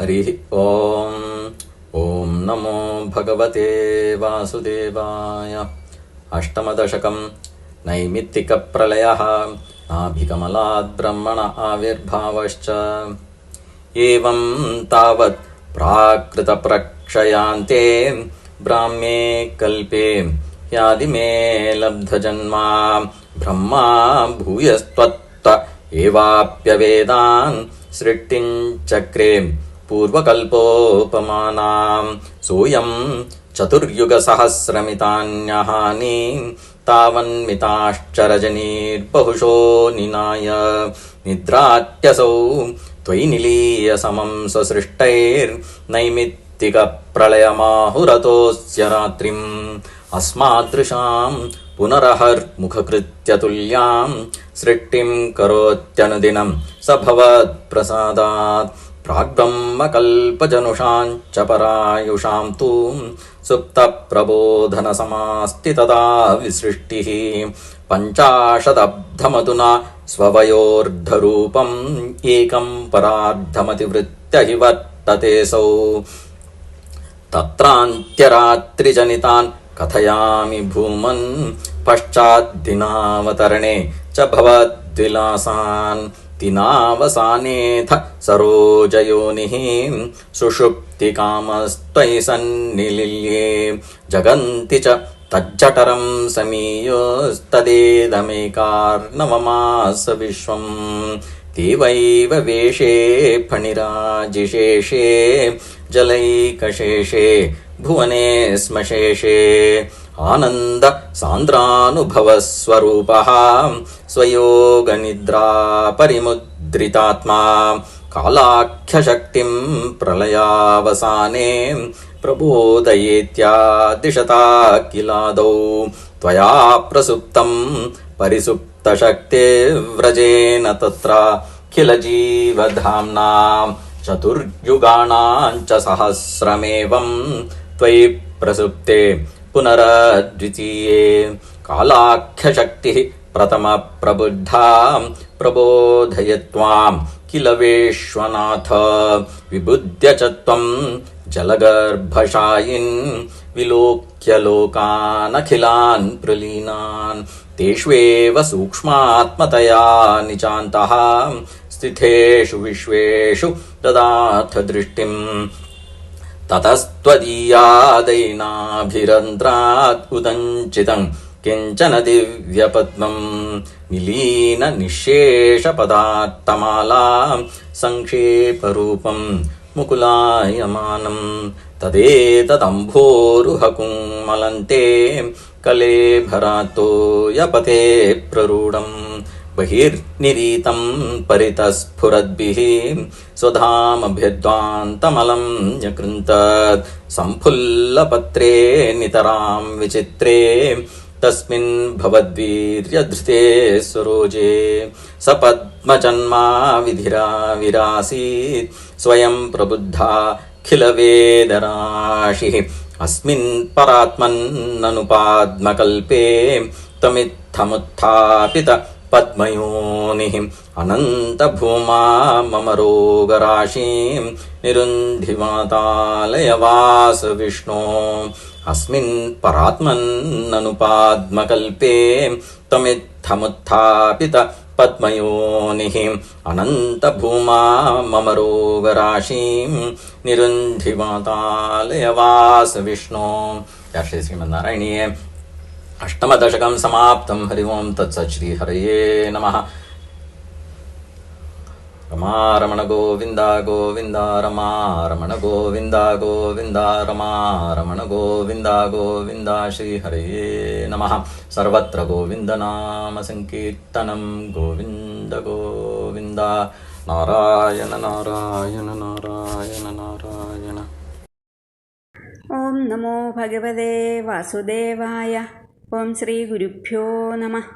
हरिः ॐ ॐ नमो भगवते वासुदेवाय। अष्टमदशकं नैमित्तिकप्रलयः नाभिकमलाद् ब्रह्मण आविर्भावश्च। एवं तावत् प्राकृतप्रक्षयान्ते ब्राह्मे कल्पे ह्यादिमे लब्धजन्मा ब्रह्मा भूयस्त्वत्त एवाप्यवेदान् सृष्टिं चक्रे पूर्वकल्पोपमानां सोऽयं चतुर्युगसहस्रमितान्यहानि तावन्मिताश्चरजनीर्बहुशो निनाय निद्रात्यसौ त्वयि निलीय समं स्वसृष्टैर्नैमित्तिकप्रलयमाहुरतोऽस्य रात्रिम् अस्मादृशां पुनरहर्मुखकृत्य तुल्यां सृष्टिं करोत्यनुदिनं स भवत्प्रसादात् प्राग्ब्रह्मकल्पजनुषाञ्च परायुषां तु सुप्तप्रबोधनसमास्ति तदा विसृष्टिः पञ्चाशदब्धमधुना स्ववयोर्धरूपम् एकं परार्धमतिवृत्य हि वर्ततेऽसौ तत्रान्त्यरात्रिजनितान् कथयामि भूमन् पश्चाद्दिनावतरणे च भवद्विलासान् दिनावसानेऽथ सरोजयोनिः सुषुप्तिकामस्त्वयि सन्निलीये जगन्ति च तज्जठरं समीयोस्तदेदमेकार्णवमास विश्वम् देवैव वेशे फणिराजिशेषे जलैकशेषे भुवने स्मशेषे आनन्द सान्द्रानुभवस्वरूपः स्वयोगनिद्रा परिमुद्रितात्मा कालाख्यशक्तिं प्रलयावसाने प्रबोधयेत्यादिशता किलादौ त्वया प्रसुप्तं परिसुप्तशक्तिर्व्रजेन तत्राखिलजीवधाम्ना चतुर्युगाणां च सहस्रमेवं त्वयि प्रसुप्ते पुनरद्वितीये कालाख्यशक्तिः प्रथमप्रबुद्धा प्रबोधयत्वां किल विश्वनाथ विबुध्य च त्वं जलगर्भशायिन् विलोक्य लोकानखिलान् प्रलीनान् तेष्वेव सूक्ष्मात्मतया निचान्तः स्थितेषु विश्वेषु ददाथ दृष्टिम् ततस्त्वदीयादैनाभिरन्ध्रात् उदञ्चितं किञ्चन दिव्यपद्मं निलीन निःशेषपदार्थमाला संक्षेपरूपं मुकुलायमानं तदेतदम्भोरुहकुङ्मलन्ते कलेभरातो यपते प्ररूढम् बहिर्निरीतं परितस्फुरद्भिः स्वधामभ्यद्वान्तमलं न्यकृन्तत् सम्फुल्लपत्रे नितरां विचित्रे तस्मिन् भवद्वीर्यधृते सरोजे सपद्मजन्मा विधिरा विरासीत् स्वयं प्रबुद्धा खिलवेदराशिः अस्मिन् परात्मन्ननुपाद्मकल्पे तमित्थमुत्थापित पद्मयोनिः अनन्तभूमा मम रोगराशीं निरुन्धिवातालयवास विष्णो अस्मिन् परात्मन्ननुपाद्मकल्पे तमित्थमुत्थापित पद्मयोनिः अनन्तभूमा मम रोगराशीं निरुन्धिवातालयवास विष्णो। या श्री श्रीमन्नारायणीये अष्टमदशकं समाप्तं। हरि ओं तत्सत् श्री हरये नमः। रमारमण गोविन्द गोविन्द रमारमण गोविन्द गोविन्द रमारमण गोविन्द गोविन्द श्री हरये नमः। सर्वत्र गोविन्द नाम संकीर्तनं गोविन्द गोविन्द नारायण नारायण नारायण नारायण। ओं नमो भगवते वासुदेवाय। ओं श्री गुरुभ्यो नमः।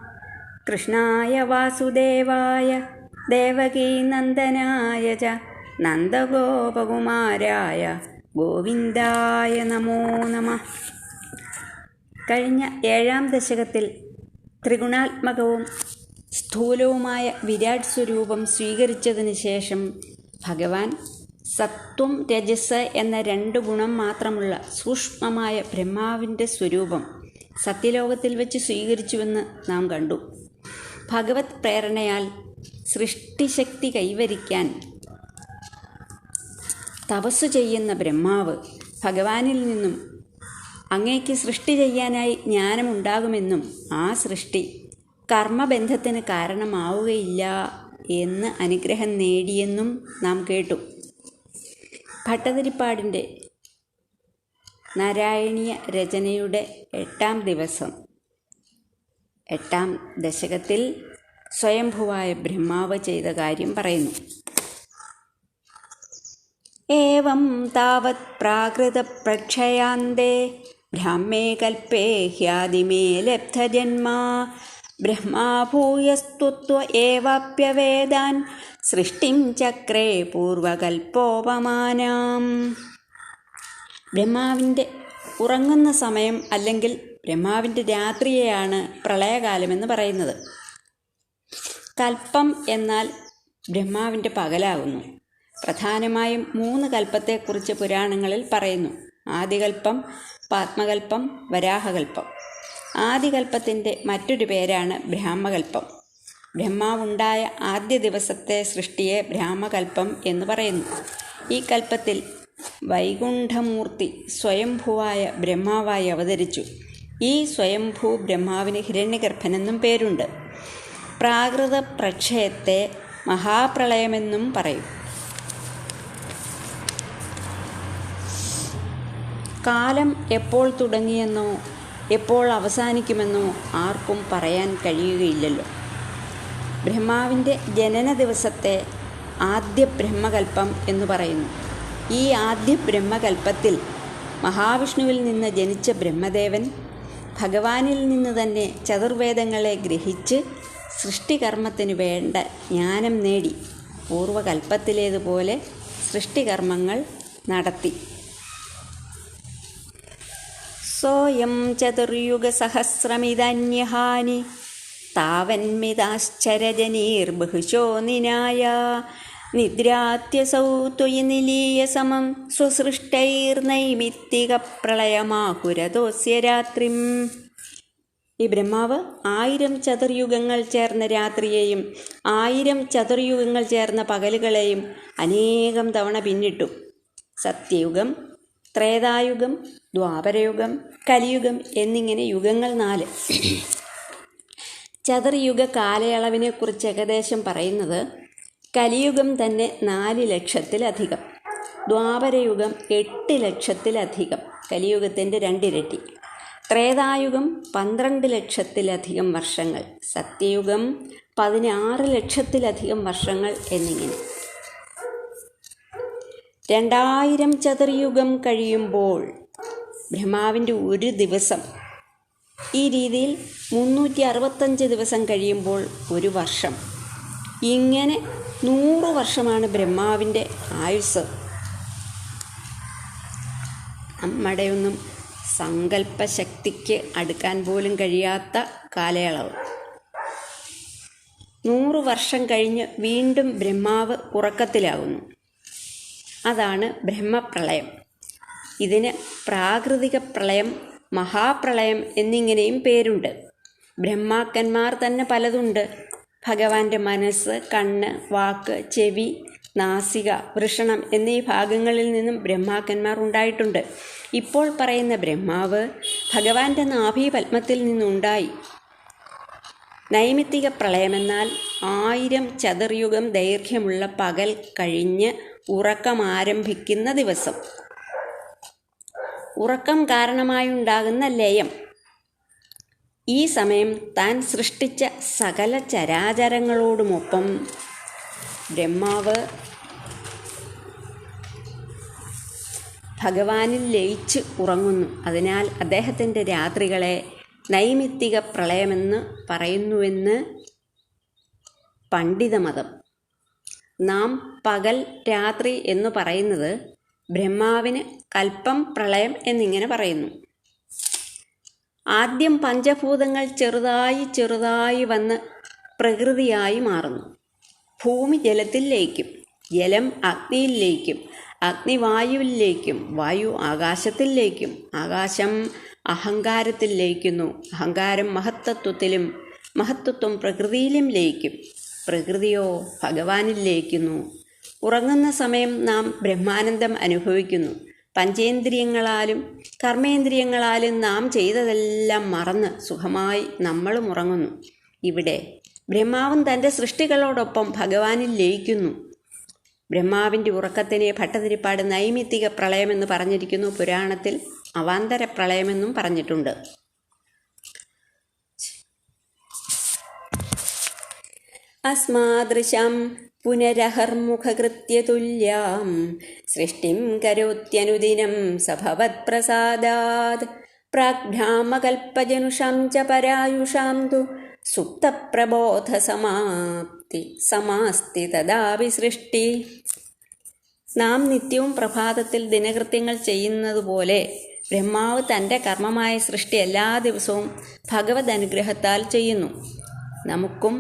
कृष्णाय वासुदेवाय देवकीनन्दनाय च नन्दगोपकुमाराय ഗോവിന്ദായ നമോ നമഃ. കഴിഞ്ഞ 7-ാം ദശകത്തിൽ ത്രിഗുണാത്മകവും സ്ഥൂലവുമായ വിരാട് സ്വരൂപം സ്വീകരിച്ചതിന് ശേഷം ഭഗവാൻ സത്വം രജസ് എന്ന 2 ഗുണം മാത്രമുള്ള സൂക്ഷ്മമായ ബ്രഹ്മാവിൻ്റെ സ്വരൂപം സത്യലോകത്തിൽ വെച്ച് സ്വീകരിച്ചുവെന്ന് നാം കണ്ടു. ഭഗവത് പ്രേരണയാൽ സൃഷ്ടിശക്തി കൈവരിക്കാൻ തപസ്സു ചെയ്യുന്ന ബ്രഹ്മാവ് ഭഗവാനിൽ നിന്നും അങ്ങേക്ക് സൃഷ്ടി ചെയ്യാനായി ജ്ഞാനമുണ്ടാകുമെന്നും ആ സൃഷ്ടി കർമ്മബന്ധത്തിന് കാരണമാവുകയില്ല എന്ന് അനുഗ്രഹം നേടിയെന്നും നാം കേട്ടു. ഭട്ടതിരിപ്പാടിൻ്റെ നാരായണീയ രചനയുടെ 8ാം ദിവസം 8ാം ദശകത്തിൽ സ്വയംഭുവായ ബ്രഹ്മാവ് ചെയ്ത കാര്യം പറയുന്നു. ഏവം താവത് പ്രാകൃത പ്രക്ഷയാന്തേ ബ്രാഹ്മേ കൽപ്പേ ഹ്യാദിമേ ലബ്ധജന്മാ ബ്രഹ്മാ ഭൂയസ്തുത്വ ഏവാപ്യവേദാൻ സൃഷ്ടിം ചക്രേ പൂർവകൽപ്പോപമാനാം. ബ്രഹ്മാവിൻ്റെ ഉറങ്ങുന്ന സമയം അല്ലെങ്കിൽ ബ്രഹ്മാവിൻ്റെ രാത്രിയെയാണ് പ്രളയകാലമെന്ന് പറയുന്നത്. കൽപ്പം എന്നാൽ ബ്രഹ്മാവിൻ്റെ പകലാകുന്നു. പ്രധാനമായും 3 കൽപ്പത്തെക്കുറിച്ച് പുരാണങ്ങളിൽ പറയുന്നു. ആദികൽപ്പം, പാത്മകൽപ്പം, വരാഹകൽപ്പം. ആദികൽപ്പത്തിൻ്റെ മറ്റൊരു പേരാണ് ബ്രാഹ്മകൽപ്പം. ബ്രഹ്മാവുണ്ടായ ആദ്യ ദിവസത്തെ സൃഷ്ടിയെ ബ്രാഹ്മകൽപ്പം എന്ന് പറയുന്നു. ഈ കൽപ്പത്തിൽ വൈകുണ്ഠമൂർത്തി സ്വയംഭുവായ ബ്രഹ്മാവായി അവതരിച്ചു. ഈ സ്വയംഭൂ ബ്രഹ്മാവിന് ഹിരണ്യഗർഭനെന്നും പേരുണ്ട്. പ്രാകൃത പ്രക്ഷയത്തെ മഹാപ്രളയമെന്നും പറയും. കാലം എപ്പോൾ തുടങ്ങിയെന്നോ എപ്പോൾ അവസാനിക്കുമെന്നോ ആർക്കും പറയാൻ കഴിയുകയില്ലല്ലോ. ബ്രഹ്മാവിൻ്റെ ജനന ദിവസത്തെ ആദ്യ ബ്രഹ്മകൽപ്പം എന്ന് പറയുന്നു. ഈ ആദ്യ ബ്രഹ്മകൽപ്പത്തിൽ മഹാവിഷ്ണുവിൽ നിന്ന് ജനിച്ച ബ്രഹ്മദേവൻ ഭഗവാനിൽ നിന്ന് തന്നെ ചതുർവേദങ്ങളെ ഗ്രഹിച്ച് സൃഷ്ടികർമ്മത്തിന് വേണ്ട ജ്ഞാനം നേടി പൂർവകൽപ്പത്തിലേതുപോലെ സൃഷ്ടികർമ്മങ്ങൾ നടത്തി. സോയം ചതുർയുഗസഹസ്രമിതന്യഹാനി താവന്മിതാശ്ചരജനീർബഹുശോ നിനായ നിദ്രാത്യസൗ ത്വയി നിലീയ സമം സ്വസൃഷ്ടൈർനൈമിത്തിക പ്രളയമാഹുരതോസ്യ രാത്രിം. ഈ ബ്രഹ്മാവ് 1000 ചതുർയുഗങ്ങൾ ചേർന്ന രാത്രിയെയും 1000 ചതുർയുഗങ്ങൾ ചേർന്ന പകലുകളെയും അനേകം തവണ പിന്നിട്ടു. സത്യയുഗം, ത്രേതായുഗം, ദ്വാപരയുഗം, കലിയുഗം എന്നിങ്ങനെ യുഗങ്ങൾ 4. ചതുർയുഗ കാലയളവിനെക്കുറിച്ച് ഏകദേശം പറയുന്നത് കലിയുഗം തന്നെ 4 ലക്ഷത്തിലധികം, ദ്വാപരയുഗം 8 ലക്ഷത്തിലധികം, കലിയുഗത്തിൻ്റെ 2 ഇരട്ടി, ത്രേതായുഗം 12 ലക്ഷത്തിലധികം വർഷങ്ങൾ, സത്യയുഗം 16 ലക്ഷത്തിലധികം വർഷങ്ങൾ എന്നിങ്ങനെ. 2000 ചതുർയുഗം കഴിയുമ്പോൾ ബ്രഹ്മാവിൻ്റെ ഒരു ദിവസം, ഈ രീതിയിൽ 365 ദിവസം കഴിയുമ്പോൾ ഒരു വർഷം, ഇങ്ങനെ 100 വർഷമാണ് ബ്രഹ്മാവിൻ്റെ ആയുസ്. നമ്മുടെയൊന്നും സങ്കല്പശക്തിക്ക് അടുക്കാൻ പോലും കഴിയാത്ത കാലയളവ്. 100 വർഷം കഴിഞ്ഞ് വീണ്ടും ബ്രഹ്മാവ് ഉറക്കത്തിലാകുന്നു. അതാണ് ബ്രഹ്മപ്രളയം. ഇതിന് പ്രാകൃതിക പ്രളയം, മഹാപ്രളയം എന്നിങ്ങനെയും പേരുണ്ട്. ബ്രഹ്മാക്കന്മാർ തന്നെ പലതുണ്ട്. ഭഗവാന്റെ മനസ്സ്, കണ്ണ്, വാക്ക്, ചെവി, നാസിക, വൃഷണം എന്നീ ഭാഗങ്ങളിൽ നിന്നും ബ്രഹ്മാക്കന്മാർ ഉണ്ടായിട്ടുണ്ട്. ഇപ്പോൾ പറയുന്ന ബ്രഹ്മാവ് ഭഗവാന്റെ നാഭീപത്മത്തിൽ നിന്നുണ്ടായി. നൈമിത്തിക പ്രളയമെന്നാൽ 1000 ചതുർയുഗം ദൈർഘ്യമുള്ള പകൽ കഴിഞ്ഞ് ഉറക്കം ആരംഭിക്കുന്ന ദിവസം. ഉറക്കം കാരണമായുണ്ടാകുന്ന ലയം. ഈ സമയം താൻ സൃഷ്ടിച്ച സകല ചരാചരങ്ങളോടുമൊപ്പം ബ്രഹ്മാവ് ഭഗവാനിൽ ലയിച്ച് ഉറങ്ങുന്നു. അതിനാൽ അദ്ദേഹത്തിൻ്റെ രാത്രികളെ നൈമിത്തിക പ്രളയമെന്ന് പറയുന്നുവെന്ന് പണ്ഡിതമതം. നാം പകൽ, രാത്രി എന്ന് പറയുന്നത് ബ്രഹ്മാവിന് കൽപ്പം, പ്രളയം എന്നിങ്ങനെ പറയുന്നു. ആദ്യം പഞ്ചഭൂതങ്ങൾ ചെറുതായി ചെറുതായി വന്ന് പ്രകൃതിയായി മാറുന്നു. ഭൂമി ജലത്തിൽ ലയിക്കും, ജലം അഗ്നിയിൽ ലയിക്കും, അഗ്നി വായുവിലേക്കും, വായു ആകാശത്തിലേക്കും, ആകാശം അഹങ്കാരത്തിൽ ലയിക്കുന്നു, അഹങ്കാരം മഹത്തത്വത്തിലും, മഹത്തത്വം പ്രകൃതിയിലും ലയിക്കും, പ്രകൃതിയോ ഭഗവാനിൽ ലയിക്കുന്നു. ഉറങ്ങുന്ന സമയം നാം ബ്രഹ്മാനന്ദം അനുഭവിക്കുന്നു. പഞ്ചേന്ദ്രിയങ്ങളാലും കർമ്മേന്ദ്രിയങ്ങളാലും നാം ചെയ്തതെല്ലാം മറന്ന് സുഖമായി നമ്മളും ഉറങ്ങുന്നു. ഇവിടെ ബ്രഹ്മാവും തൻ്റെ സൃഷ്ടികളോടൊപ്പം ഭഗവാനിൽ ലയിക്കുന്നു. ബ്രഹ്മാവിൻ്റെ ഉറക്കത്തിനെ ഭട്ടതിരിപ്പാട് നൈമിത്തിക പ്രളയമെന്ന് പറഞ്ഞിരിക്കുന്നു. പുരാണത്തിൽ അവാന്തര പ്രളയമെന്നും പറഞ്ഞിട്ടുണ്ട്. അസ്മാദൃശാം പുനരഹർമുഖകൃത്യതുല്യാം സൃഷ്ടിം കരോത്യനുദിനം സഭവത്പ്രസാദാത് പ്രാഗ്ഭ്രാമകൽപ്പജനുഷാം ച പരായുഷാം തു സുപ്തപ്രബോധസമാസ്തി തദാപി സൃഷ്ടി. നാം നിത്യവും പ്രഭാതത്തിൽ ദിനകൃത്യങ്ങൾ ചെയ്യുന്നതുപോലെ ബ്രഹ്മാവ് തൻ്റെ കർമ്മമായ സൃഷ്ടി എല്ലാ ദിവസവും ഭഗവത് അനുഗ്രഹത്താൽ ചെയ്യുന്നു. നമുക്കും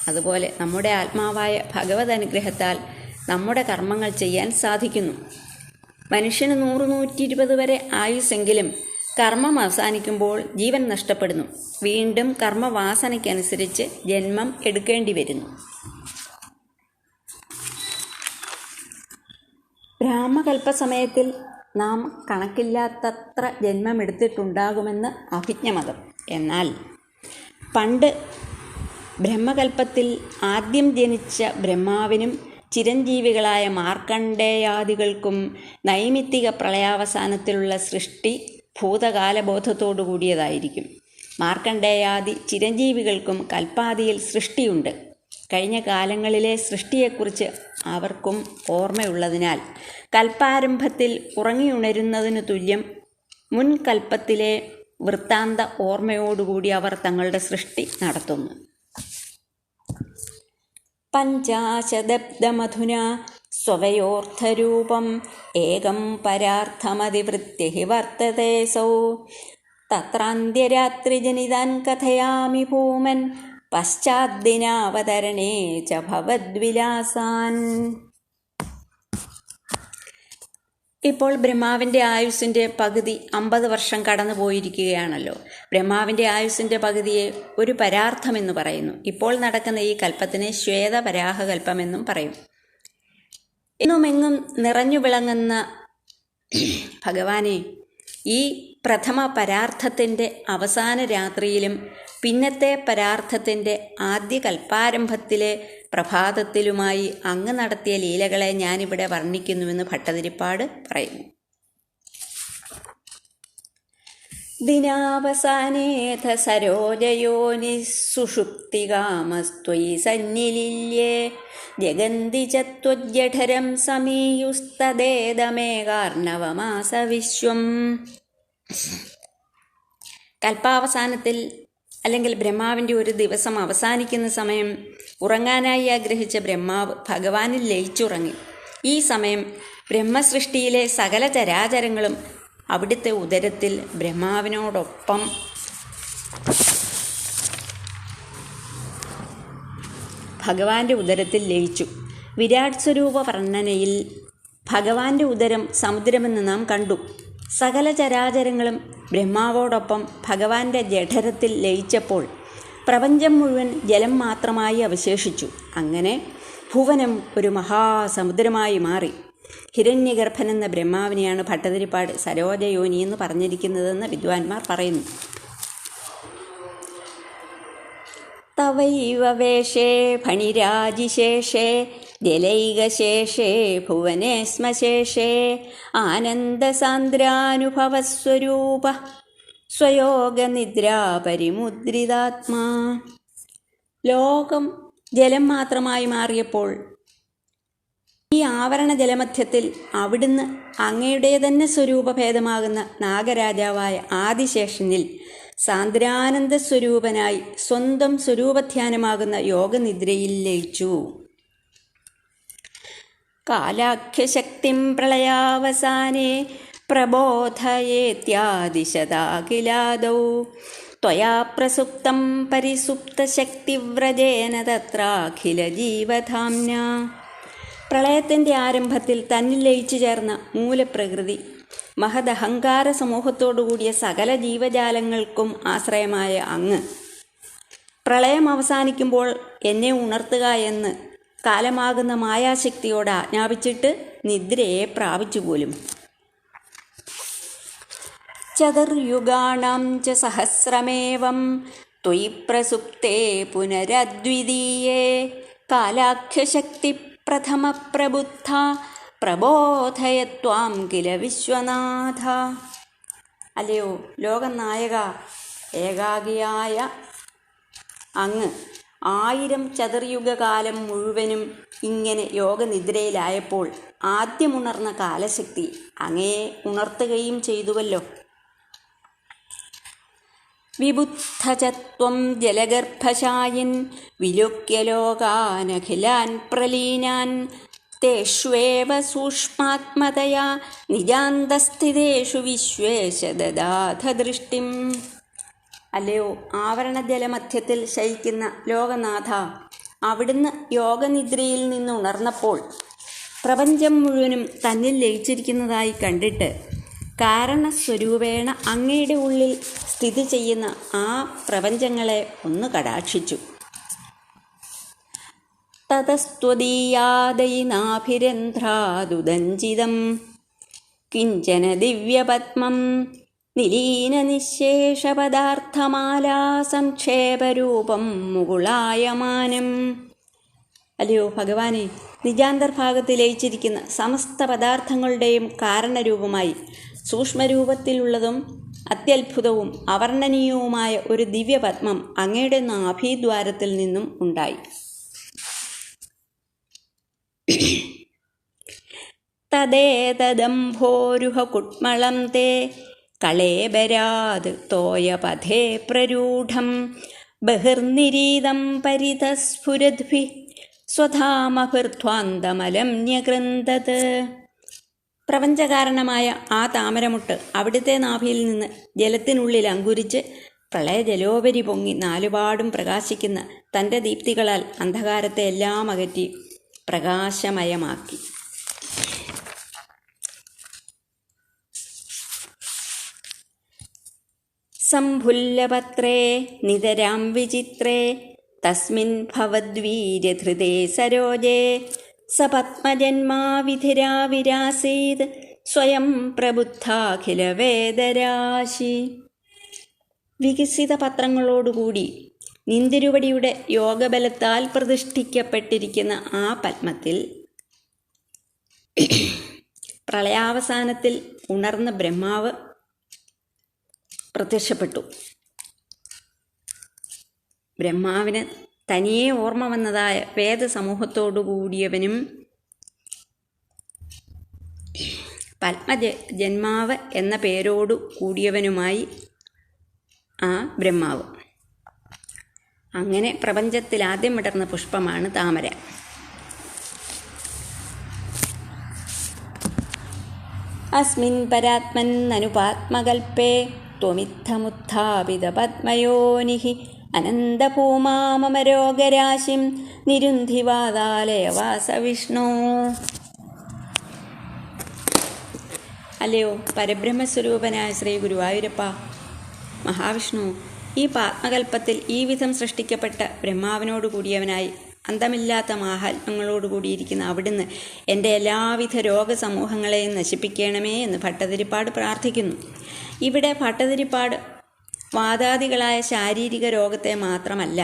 അതുപോലെ നമ്മുടെ ആത്മാവായ ഭഗവത് അനുഗ്രഹത്താൽ നമ്മുടെ കർമ്മങ്ങൾ ചെയ്യാൻ സാധിക്കുന്നു. മനുഷ്യന് 100-120 വരെ ആയുസ്സെങ്കിലും കർമ്മം അവസാനിക്കുമ്പോൾ ജീവൻ നഷ്ടപ്പെടുന്നു. വീണ്ടും കർമ്മവാസനയ്ക്കനുസരിച്ച് ജന്മം എടുക്കേണ്ടി വരുന്നു. ബ്രാഹ്മകൽപ്പസമയത്തിൽ നാം കണക്കില്ലാത്തത്ര ജന്മമെടുത്തിട്ടുണ്ടാകുമെന്ന് അഭിജ്ഞമതം. എന്നാൽ പണ്ട് ബ്രഹ്മകൽപ്പത്തിൽ ആദ്യം ജനിച്ച ബ്രഹ്മാവിനും ചിരഞ്ജീവികളായ മാർക്കണ്ഡേയാദികൾക്കും നൈമിത്തിക പ്രളയാവസാനത്തിലുള്ള സൃഷ്ടി ഭൂതകാലബോധത്തോടു കൂടിയതായിരിക്കും. മാർക്കണ്ഡേയാദി ചിരഞ്ജീവികൾക്കും കൽപ്പാദിയിൽ സൃഷ്ടിയുണ്ട്. കഴിഞ്ഞ കാലങ്ങളിലെ സൃഷ്ടിയെക്കുറിച്ച് അവർക്കും ഓർമ്മയുള്ളതിനാൽ കൽപ്പാരംഭത്തിൽ ഉറങ്ങിയുണരുന്നതിന് തുല്യം മുൻകൽപ്പത്തിലെ വൃത്താന്ത ഓർമ്മയോടുകൂടി അവർ തങ്ങളുടെ സൃഷ്ടി നടത്തുന്നു. പഞ്ചാശദബ്ദമധുന സ്വവയോർത്ഥരൂപം ഏകം പരാർത്ഥമതിവൃത്യ ഹി വർത്തതേസൗ തത്രാന്ത്യരാത്രിജനിതാൻ കഥയാമി ഭൂമൻ പശ്ചാദ്ദിനാവതരണേ ച ഭവദ്വിലാസാൻ. ഇപ്പോൾ ബ്രഹ്മാവിൻ്റെ ആയുസ്സിൻ്റെ പകുതി 50 വർഷം കടന്നു പോയിരിക്കുകയാണല്ലോ. ബ്രഹ്മാവിൻ്റെ ആയുസ്സിൻ്റെ പകുതിയെ ഒരു പരാർത്ഥമെന്ന് പറയുന്നു. ഇപ്പോൾ നടക്കുന്ന ഈ കൽപ്പത്തിനെ ശ്വേതപരാഹകൽപ്പമെന്നും പറയും. എന്നുമെങ്ങും നിറഞ്ഞു വിളങ്ങുന്ന ഭഗവാനെ, ഈ പ്രഥമ പരാർത്ഥത്തിൻ്റെ അവസാന രാത്രിയിലും പിന്നത്തെ പരാർത്ഥത്തിൻ്റെ ആദ്യ കൽപ്പാരംഭത്തിലെ പ്രഭാതത്തിലുമായി അങ്ങ് നടത്തിയ ലീലകളെ ഞാനിവിടെ വർണ്ണിക്കുന്നുവെന്ന് ഭട്ടതിരിപ്പാട് പറയുന്നു. ദിനാവസാനേഥ സരോജയോനി സുഷുപ്തികാമസ്ത്വയി സന്നിലില്യേ ജഗന്തി ചത്വജ്ജഠരം സമീയുസ്തദേദമേകാർണവമാസ വിശ്വം. കൽപ്പാവസാനത്തിൽ അല്ലെങ്കിൽ ബ്രഹ്മാവിൻ്റെ ഒരു ദിവസം അവസാനിക്കുന്ന സമയം ഉറങ്ങാനായി ആഗ്രഹിച്ച ബ്രഹ്മാവ് ഭഗവാനിൽ ലയിച്ചുറങ്ങി. ഈ സമയം ബ്രഹ്മസൃഷ്ടിയിലെ സകല ചരാചരങ്ങളും അവിടുത്തെ ഉദരത്തിൽ ബ്രഹ്മാവിനോടൊപ്പം ഭഗവാന്റെ ഉദരത്തിൽ ലയിച്ചു. വിരാട് സ്വരൂപ വർണ്ണനയിൽ ഭഗവാന്റെ ഉദരം സമുദ്രമെന്ന് നാം കണ്ടു. സകല ചരാചരങ്ങളും ബ്രഹ്മാവോടൊപ്പം ഭഗവാന്റെ ജഠരത്തിൽ ലയിച്ചപ്പോൾ പ്രപഞ്ചം മുഴുവൻ ജലം മാത്രമായി അവശേഷിച്ചു. അങ്ങനെ ഭുവനം ഒരു മഹാസമുദ്രമായി മാറി. ഹിരണ്യഗർഭൻ എന്ന ബ്രഹ്മാവിനെയാണ് ഭട്ടതിരിപ്പാട് സരോജയോനി എന്ന് പറഞ്ഞിരിക്കുന്നതെന്ന് വിദ്വാൻമാർ പറയുന്നു. തവൈവ വേഷേ ഫണിരാജിശേഷേ ജലൈകശേഷേ ഭുവനേ ശ്മശേഷേ ആനന്ദസാന്ദ്രാനുഭവസ്വരൂപ സ്വയോഗനിദ്രാ പരിമുദ്രിതാത്മാ. ലോകം ജലം മാത്രമായി മാറിയപ്പോൾ ഈ ആവരണ ജലമധ്യത്തിൽ അവിടുന്ന് അങ്ങയുടെ തന്നെ സ്വരൂപഭേദമാകുന്ന നാഗരാജാവായ ആദിശേഷനിൽ സാന്ദ്രാനന്ദ സ്വരൂപനായി സ്വന്തം സ്വരൂപധ്യാനമാകുന്ന യോഗനിദ്രയിൽ ലയിച്ചു. കാലാഖ്യശക്തിം പ്രളയാവസാനേ പ്രബോധയേത്യാദിശതാഖിലാദൗ ത്വയാ പ്രസുപ്തം പരിസുപ്തശക്തിവ്രജേന തത്രാഖില ജീവധാംന. പ്രളയത്തിൻ്റെ ആരംഭത്തിൽ തന്നിൽ ലയിച്ചു ചേർന്ന മൂലപ്രകൃതി മഹദഹങ്കാര സമൂഹത്തോടുകൂടിയ സകല ജീവജാലങ്ങൾക്കും ആശ്രയമായ അങ്ങ് പ്രളയം അവസാനിക്കുമ്പോൾ എന്നെ ഉണർത്തുക എന്ന് കാലമാകുന്ന മായാശക്തിയോട് ആജ്ഞാപിച്ചിട്ട് നിദ്രയെ പ്രാപിച്ചുപോലും. ചതുർയുഗാണാം ച സഹസ്രമേവം ത്വയി പ്രസുപ്തേ പുനരദ്വിതീയേ കാലാഖ്യശക്തി പ്രഥമ പ്രബുദ്ധ പ്രബോധയത്വാം കില വിശ്വനാഥ. അല്ലയോ ലോകനായക, ഏകാഗിയായ അങ്ങ് 1000 ചതുർയുഗകാലം മുഴുവനും ഇങ്ങനെ യോഗനിദ്രയിലായപ്പോൾ ആദ്യമുണർന്ന കാലശക്തി അങ്ങയെ ഉണർത്തുകയും ചെയ്തുവല്ലോ. വിബുദ്ധചത്വം ജലഗർഭശായിൻ വിലോക്യ ലോകാനഖിലാൻ പ്രലീനാൻ തേഷ്വേവ സൂക്ഷ്മാത്മതയാ നിജാന്തസ്ഥിതേഷു വിശ്വേശ ദദാഥ ദൃഷ്ടിം. അല്ലയോ ആവരണജലമധ്യത്തിൽ ശയിക്കുന്ന ലോകനാഥ, അവിടുന്ന് യോഗനിദ്രയിൽ നിന്ന് ഉണർന്നപ്പോൾ പ്രപഞ്ചം മുഴുവനും തന്നിൽ ലയിച്ചിരിക്കുന്നതായി കണ്ടിട്ട് കാരണസ്വരൂപേണ അങ്ങയുടെ ഉള്ളിൽ സ്ഥിതി ചെയ്യുന്ന ആ പ്രപഞ്ചങ്ങളെ ഒന്ന് കടാക്ഷിച്ചു. തതസ്ത്വദീയാദൈനാഭിരന്ധ്രാദുദഞ്ചിതം കിഞ്ചന ദിവ്യപത്മം നിലീന നിശേഷപദാർത്ഥമാലാ സംക്ഷേപരൂപം മുകുളായമാനം. അല്ലയോ ഭഗവാനെ, നിജാന്തർഭാഗത്ത് ലയിച്ചിരിക്കുന്ന സമസ്ത പദാർത്ഥങ്ങളുടെയും കാരണരൂപമായി സൂക്ഷ്മരൂപത്തിലുള്ളതും അത്യത്ഭുതവും അവർണ്ണനീയവുമായ ഒരു ദിവ്യപത്മം അങ്ങയുടെ നാഭീദ്വാരത്തിൽ നിന്നും ഉണ്ടായി. തദേതദംഭോരുഹ കുട്മളം തേ കളേബരാത് തോയപഥേ പ്രരൂഢം ബഹിർനിരീതം പരിതസ്ഫുരദ്ഭി സ്വധാമഭിർധ്വാന്തമലം ന്യകൃന്തത്. പ്രപഞ്ചകാരണമായ ആ താമരമുട്ട് അവിടുത്തെ നാഭിയിൽ നിന്ന് ജലത്തിനുള്ളിൽ അങ്കുരിച്ച് പ്രളയജലോപരി പൊങ്ങി നാലുപാടും പ്രകാശിക്കുന്ന തൻ്റെ ദീപ്തികളാൽ അന്ധകാരത്തെ എല്ലാം അകറ്റി പ്രകാശമയമാക്കി. സംഭുല്ലപത്രേ നിതരാം വിചിത്രേ തസ്മിൻ ഭവദ്വീര്യധൃതേ സരോജേ സപത്മജന്മാ വിധിരാ വിരാസീത് സ്വയം പ്രബുദ്ധാഖിലവേദരാശി. വികസിത പത്രങ്ങളോടുകൂടി നിന്തിരുവടിയുടെ യോഗബലത്താൽ പ്രതിഷ്ഠിക്കപ്പെട്ടിരിക്കുന്ന ആ പത്മത്തിൽ പ്രളയാവസാനത്തിൽ ഉണർന്ന ബ്രഹ്മാവ് പ്രത്യക്ഷപ്പെട്ടു. ബ്രഹ്മാവിന് തനിയെ ഓർമ്മ വന്നതായ വേദസമൂഹത്തോടുകൂടിയവനും പത്മജന്മാവ് എന്ന പേരോടു കൂടിയവനുമായി ആ ബ്രഹ്മാവ്. അങ്ങനെ പ്രപഞ്ചത്തിൽ ആദ്യം വിടർന്ന പുഷ്പമാണ് താമര. അസ്മിൻ പരാത്മൻ അനുപാത്മകൽപ്പേ ത്വമിത്തമുത്ഥാപിത പത്മയോനിഹി അനന്തഭൂമാമരോഗരാശിം നിരുന്ധിവാതാലയവാസ വിഷ്ണു. അല്ലയോ പരബ്രഹ്മസ്വരൂപനായ ശ്രീ ഗുരുവായൂരപ്പ മഹാവിഷ്ണു, ഈ പാത്മകൽപ്പത്തിൽ ഈ വിധം സൃഷ്ടിക്കപ്പെട്ട ബ്രഹ്മാവിനോട് കൂടിയവനായി അന്തമില്ലാത്ത മാഹാത്മ്യങ്ങളോടുകൂടിയിരിക്കുന്ന അവിടുന്ന് എൻ്റെ എല്ലാവിധ രോഗസമൂഹങ്ങളെയും നശിപ്പിക്കണമേ എന്ന് ഭട്ടതിരിപ്പാട് പ്രാർത്ഥിക്കുന്നു. ഇവിടെ ഭട്ടതിരിപ്പാട് വാതാദികളായ ശാരീരിക രോഗത്തെ മാത്രമല്ല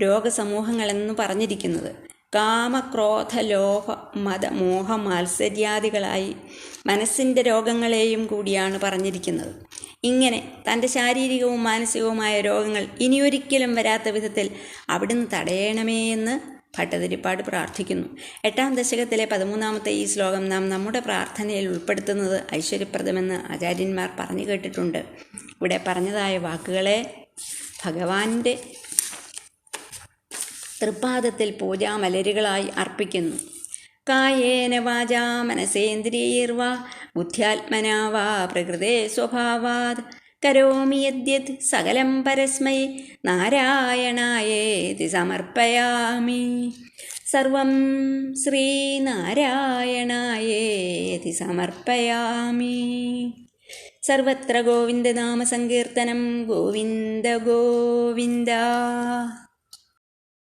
രോഗസമൂഹങ്ങളെന്ന് പറഞ്ഞിരിക്കുന്നത് കാമ ക്രോധ ലോഭ മത മോഹ മാത്സര്യാദികളായി മനസ്സിൻ്റെ രോഗങ്ങളെയും കൂടിയാണ് പറഞ്ഞിരിക്കുന്നത്. ഇങ്ങനെ തൻ്റെ ശാരീരികവും മാനസികവുമായ രോഗങ്ങൾ ഇനിയൊരിക്കലും വരാത്ത വിധത്തിൽ അവിടുന്ന് തടയണമേ എന്ന് ഭട്ടതിരിപ്പാട് പ്രാർത്ഥിക്കുന്നു. 8ാം ദശകത്തിലെ 13ാമത്തെ ഈ ശ്ലോകം നാം നമ്മുടെ പ്രാർത്ഥനയിൽ ഉൾപ്പെടുത്തുന്നത് ഐശ്വര്യപ്രദമെന്ന് ആചാര്യന്മാർ പറഞ്ഞു കേട്ടിട്ടുണ്ട്. ഇവിടെ പറഞ്ഞതായ വാക്കുകളെ ഭഗവാന്റെ തൃപ്പാദത്തിൽ പൂജാമലരുകളായി അർപ്പിക്കുന്നു. കായേന വാചാ മനസേന്ദ്രിയൈർവാ ബുദ്ധ്യാത്മനാ വാ പ്രകൃതേ സ്വഭാവാത് കരോമി യദ്യത് സകലം പരസ്മൈ നാരായണായേതി സമർപ്പയാമി. സർവം ശ്രീനാരായണായേതി സമർപ്പയാമി. സർവത്ര ഗോവിന്ദനാമസങ്കീർത്തനം. ഗോവിന്ദ ഗോവിന്ദ.